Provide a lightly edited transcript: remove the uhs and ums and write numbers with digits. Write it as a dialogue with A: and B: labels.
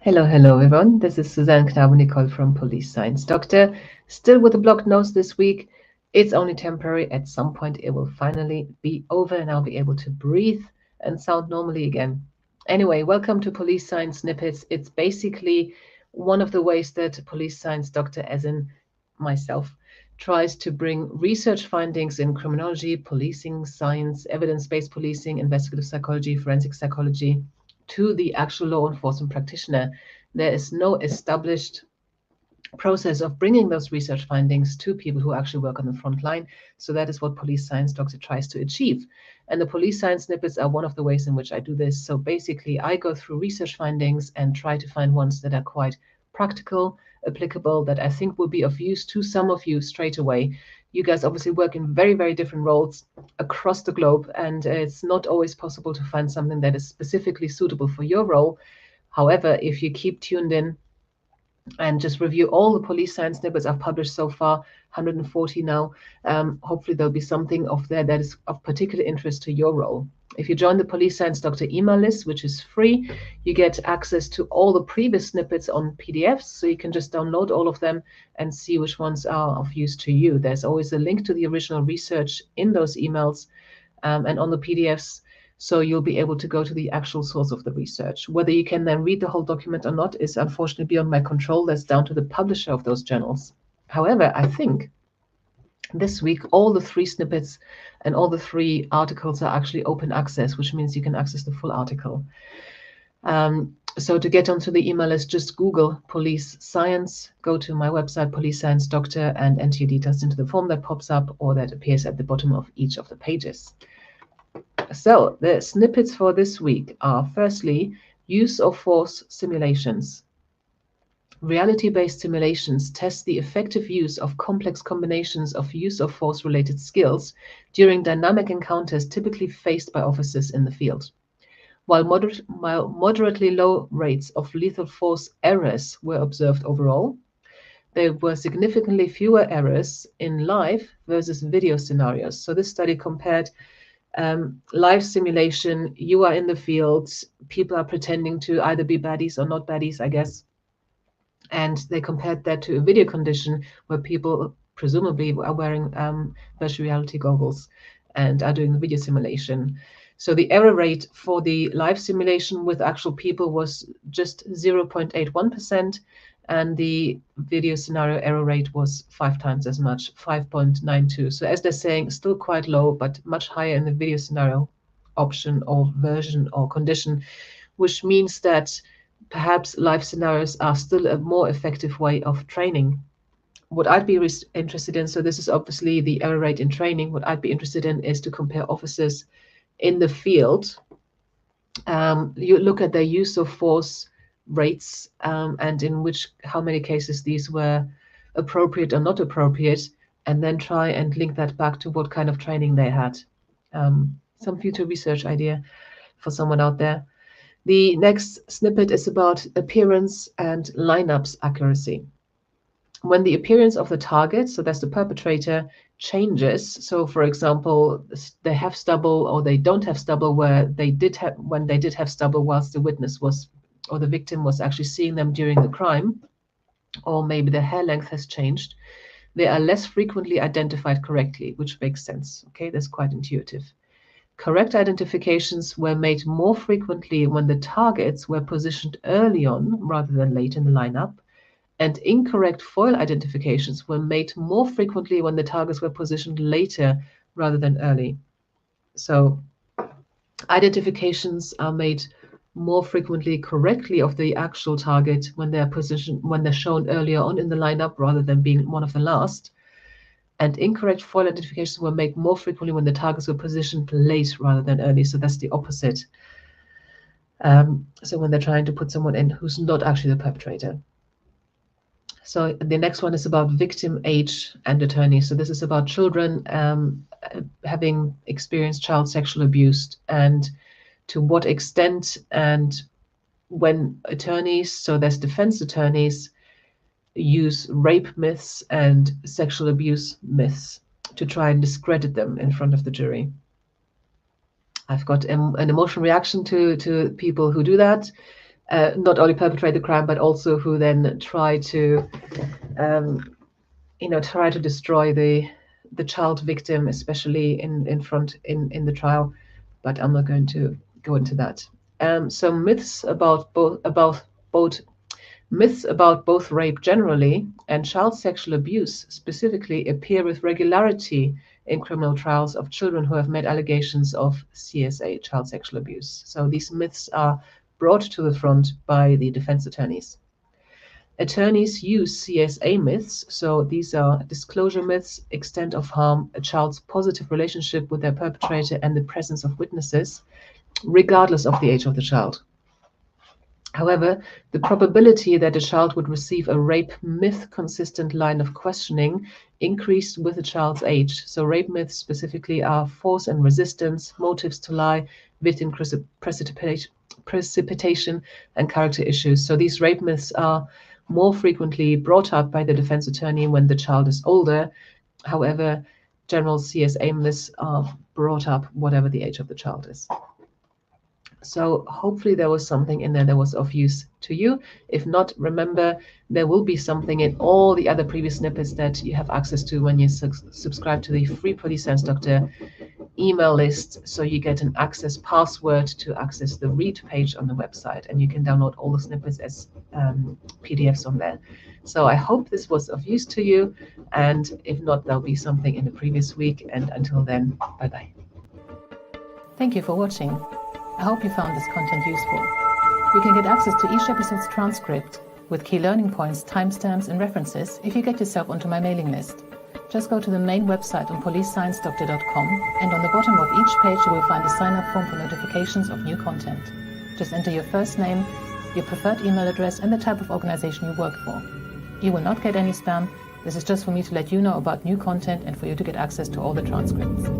A: Hello everyone. This is Suzanne Knabe-Nicole from Police Science Doctor. Still with a blocked nose this week. It's only temporary. At some point, it will finally be over and I'll be able to breathe and sound normally again. Anyway, welcome to Police Science Snippets. It's basically one of the ways that Police Science Doctor, as in myself, tries to bring research findings in criminology, policing, science, evidence-based policing, investigative psychology, forensic psychology, to the actual law enforcement practitioner. There is no established process of bringing those research findings to people who actually work on the front line. So that is what Police Science Doctor tries to achieve. And the police science snippets are one of the ways in which I do this. So basically, I go through research findings and try to find ones that are quite practical, applicable, that I think will be of use to some of you straight away. You guys obviously work in very, very different roles across the globe, and it's not always possible to find something that is specifically suitable for your role. However, if you keep tuned in and just review all the police science snippets I've published so far, 140 now, hopefully there'll be something of there that is of particular interest to your role. If you join the Police Science Doctor email list, which is free, you get access to all the previous snippets on PDFs, so you can just download all of them and see which ones are of use to you. There's always a link to the original research in those emails and on the PDFs, so you'll be able to go to the actual source of the research. Whether you can then read the whole document or not is unfortunately beyond my control. That's down to the publisher of those journals. However, I think this week, all the 3 snippets and all the 3 articles are actually open access, which means you can access the full article. So to get onto the email list, just Google Police Science, go to my website, Police Science Doctor, and enter your details into the form that pops up or that appears at the bottom of each of the pages. So the snippets for this week are, firstly, use of force simulations. Reality-based simulations test the effective use of complex combinations of use of force-related skills during dynamic encounters typically faced by officers in the field. While moderately low rates of lethal force errors were observed overall, there were significantly fewer errors in live versus video scenarios. So this study compared live simulation. You are in the field, people are pretending to either be baddies or not baddies, I guess. And they compared that to a video condition where people presumably are wearing virtual reality goggles and are doing the video simulation. So the error rate for the live simulation with actual people was just 0.81%, and the video scenario error rate was 5 times as much, 5.92. So as they're saying, still quite low, but much higher in the video scenario option or version or condition, which means that perhaps live scenarios are still a more effective way of training. What I'd be interested in, so this is obviously the error rate in training, what I'd be interested in is to compare officers in the field. You look at their use of force rates and in how many cases these were appropriate or not appropriate, and then try and link that back to what kind of training they had. Some future research idea for someone out there. The next snippet is about appearance and lineups accuracy. When the appearance of the target, so that's the perpetrator, changes, so for example, they have stubble or they don't have stubble when they did have stubble whilst the witness was, or the victim was actually seeing them during the crime, or maybe the hair length has changed, they are less frequently identified correctly, which makes sense. Okay, that's quite intuitive. Correct identifications were made more frequently when the targets were positioned early on rather than late in the lineup, and incorrect foil identifications were made more frequently when the targets were positioned later rather than early. So identifications are made more frequently correctly of the actual target when they're shown earlier on in the lineup rather than being one of the last. And incorrect foil identifications were made more frequently when the targets were positioned late rather than early. So that's the opposite. So when they're trying to put someone in who's not actually the perpetrator. So the next one is about victim age and attorney. So this is about children having experienced child sexual abuse, and to what extent and when attorneys, so there's defense attorneys, use rape myths and sexual abuse myths to try and discredit them in front of the jury. I've got an emotional reaction to people who do that. not only perpetrate the crime, but also who then try to try to destroy the child victim, especially in the trial. But I'm not going to go into that. So myths about both rape generally and child sexual abuse specifically appear with regularity in criminal trials of children who have made allegations of CSA, child sexual abuse. So these myths are brought to the front by the defense attorneys. Attorneys use CSA myths, so these are disclosure myths, extent of harm, a child's positive relationship with their perpetrator, and the presence of witnesses, regardless of the age of the child. However, the probability that a child would receive a rape myth-consistent line of questioning increased with the child's age. So rape myths specifically are force and resistance, motives to lie, victim precipitation, and character issues. So these rape myths are more frequently brought up by the defense attorney when the child is older. However, general CSA myths are brought up whatever the age of the child is. So hopefully there was something in there that was of use to you. If not, remember, there will be something in all the other previous snippets that you have access to when you subscribe to the free Police Science Doctor email list. So you get an access password to access the read page on the website, and you can download all the snippets as PDFs on there. So I hope this was of use to you. And if not, there'll be something in the previous week. And until then, bye-bye.
B: Thank you for watching. I hope you found this content useful. You can get access to each episode's transcript with key learning points, timestamps, and references if you get yourself onto my mailing list. Just go to the main website on policesciencedoctor.com, and on the bottom of each page you will find a sign-up form for notifications of new content. Just enter your first name, your preferred email address, and the type of organization you work for. You will not get any spam. This is just for me to let you know about new content and for you to get access to all the transcripts.